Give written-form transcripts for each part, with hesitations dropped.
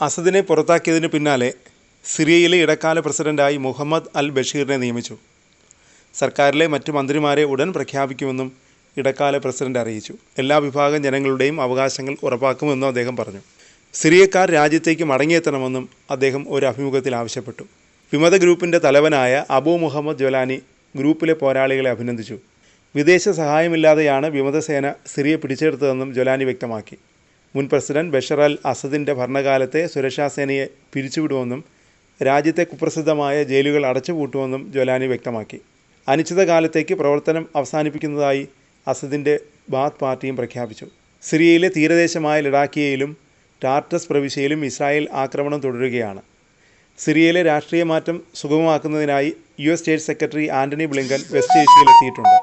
അസദിനെ പുറത്താക്കിയതിന് പിന്നാലെ സിറിയയിലെ ഇടക്കാല പ്രസിഡന്റായി മുഹമ്മദ് അൽ ബഷീറിനെ നിയമിച്ചു. സർക്കാരിലെ മറ്റ് മന്ത്രിമാരെ ഉടൻ പ്രഖ്യാപിക്കുമെന്നും ഇടക്കാല പ്രസിഡന്റ് അറിയിച്ചു. എല്ലാ വിഭാഗം ജനങ്ങളുടെയും അവകാശങ്ങൾ ഉറപ്പാക്കുമെന്നും അദ്ദേഹം പറഞ്ഞു. സിറിയക്കാർ രാജ്യത്തേക്ക് മടങ്ങിയെത്തണമെന്നും അദ്ദേഹം ഒരു അഭിമുഖത്തിൽ ആവശ്യപ്പെട്ടു. വിമത ഗ്രൂപ്പിൻ്റെ തലവനായ അബു മുഹമ്മദ് ജൊലാനി ഗ്രൂപ്പിലെ പോരാളികളെ അഭിനന്ദിച്ചു. വിദേശ സഹായമില്ലാതെയാണ് വിമതസേന സിറിയ പിടിച്ചെടുത്തതെന്നും ജൊലാനി വ്യക്തമാക്കി. മുൻ പ്രസിഡന്റ് ബഷർ അൽ അസദിൻ്റെ ഭരണകാലത്തെ സുരക്ഷാസേനയെ പിരിച്ചുവിടുമെന്നും രാജ്യത്തെ കുപ്രസിദ്ധമായ ജയിലുകൾ അടച്ചുപൂട്ടുമെന്നും ജൊലാനി വ്യക്തമാക്കി. അനിശ്ചിതകാലത്തേക്ക് പ്രവർത്തനം അവസാനിപ്പിക്കുന്നതായി അസദിൻ്റെ ബാത്ത് പാർട്ടിയും പ്രഖ്യാപിച്ചു. സിറിയയിലെ തീരദേശമായ ലഡാക്കിയയിലും ടാർട്ടസ് പ്രവിശ്യയിലും ഇസ്രായേൽ ആക്രമണം തുടരുകയാണ്. സിറിയയിലെ രാഷ്ട്രീയ മാറ്റം സുഗമമാക്കുന്നതിനായി US state secretary Antony Blinken west ഏഷ്യയിലെത്തിയിട്ടുണ്ട്.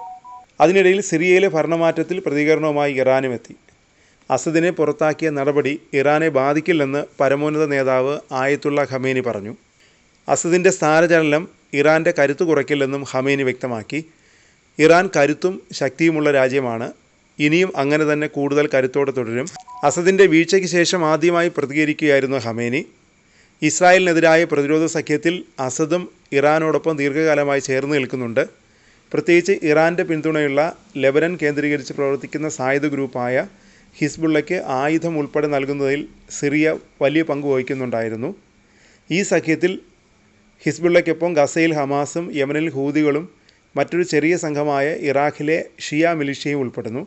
അതിനിടയിൽ സിറിയയിലെ ഭരണമാറ്റത്തിൽ പ്രതികരണവുമായി ഇറാനും എത്തി. അസദിനെ പുറത്താക്കിയ നടപടി ഇറാനെ ബാധിക്കില്ലെന്ന് പരമോന്നത നേതാവ് ആയത്തുള്ള ഖമേനി പറഞ്ഞു. അസദിൻ്റെ സ്ഥാനചലനം ഇറാൻ്റെ കരുത്ത് കുറയ്ക്കില്ലെന്നും ഖമേനി വ്യക്തമാക്കി. ഇറാൻ കരുത്തും ശക്തിയുമുള്ള രാജ്യമാണ്. ഇനിയും അങ്ങനെ തന്നെ കൂടുതൽ കരുത്തോടെ തുടരും. അസദിൻ്റെ വീഴ്ചയ്ക്ക് ശേഷം ആദ്യമായി പ്രതികരിക്കുകയായിരുന്നു ഖമേനി. ഇസ്രായേലിനെതിരായ പ്രതിരോധ സഖ്യത്തിൽ അസദും ഇറാനോടൊപ്പം ദീർഘകാലമായി ചേർന്ന് നിൽക്കുന്നുണ്ട്. പ്രത്യേകിച്ച് ഇറാൻ്റെ പിന്തുണയുള്ള ലെബനൻ കേന്ദ്രീകരിച്ച് പ്രവർത്തിക്കുന്ന സായുധ ഗ്രൂപ്പായ ഹിസ്ബുള്ളയ്ക്ക് ആയുധം ഉൾപ്പെടെ നൽകുന്നതിൽ സിറിയ വലിയ പങ്ക് വഹിക്കുന്നുണ്ടായിരുന്നു. ഈ സഖ്യത്തിൽ ഹിസ്ബുള്ളയ്ക്കൊപ്പം ഗസയിൽ ഹമാസും യമനിൽ ഹൂതികളും മറ്റൊരു ചെറിയ സംഘമായ ഇറാഖിലെ ഷിയ മിലിഷ്യയും ഉൾപ്പെടുന്നു.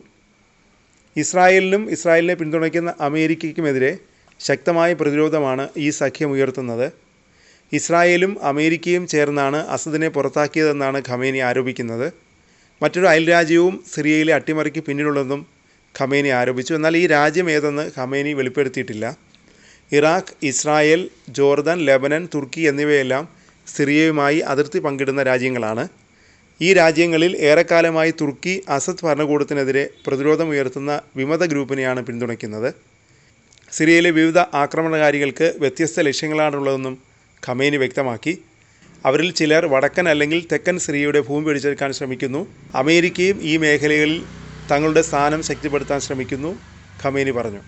ഇസ്രായേലിനെ പിന്തുണയ്ക്കുന്ന അമേരിക്കയ്ക്കുമെതിരെ ശക്തമായ പ്രതിരോധമാണ് ഈ സഖ്യം ഉയർത്തുന്നത്. ഇസ്രായേലും അമേരിക്കയും ചേർന്നാണ് അസദിനെ പുറത്താക്കിയതെന്നാണ് ഖമേനി ആരോപിക്കുന്നത്. മറ്റൊരു അയൽരാജ്യവും സിറിയയിലെ അട്ടിമറിക്ക് പിന്നിലുള്ളതെന്നും ഖമേനി ആരോപിച്ചു. എന്നാൽ ഈ രാജ്യം ഏതെന്ന് ഖമേനി വെളിപ്പെടുത്തിയിട്ടില്ല. ഇറാഖ്, ഇസ്രായേൽ, ജോർദാൻ, ലെബനൻ, തുർക്കി എന്നിവയെല്ലാം സിറിയയുമായി അതിർത്തി പങ്കിടുന്ന രാജ്യങ്ങളാണ്. ഈ രാജ്യങ്ങളിൽ ഏറെക്കാലമായി തുർക്കി അസദ് ഭരണകൂടത്തിനെതിരെ പ്രതിരോധമുയർത്തുന്ന വിമത ഗ്രൂപ്പിനെയാണ് പിന്തുണയ്ക്കുന്നത്. സിറിയയിലെ വിവിധ ആക്രമണകാരികൾക്ക് വ്യത്യസ്ത ലക്ഷ്യങ്ങളാണുള്ളതെന്നും ഖമേനി വ്യക്തമാക്കി. അവരിൽ ചിലർ വടക്കൻ അല്ലെങ്കിൽ തെക്കൻ സിറിയയുടെ ഭൂമി പിടിച്ചെടുക്കാൻ ശ്രമിക്കുന്നു. അമേരിക്കയും ഈ മേഖലകളിൽ തങ്ങളുടെ സ്ഥാനം ശക്തിപ്പെടുത്താൻ ശ്രമിക്കുന്നു, ഖമേനി പറഞ്ഞു.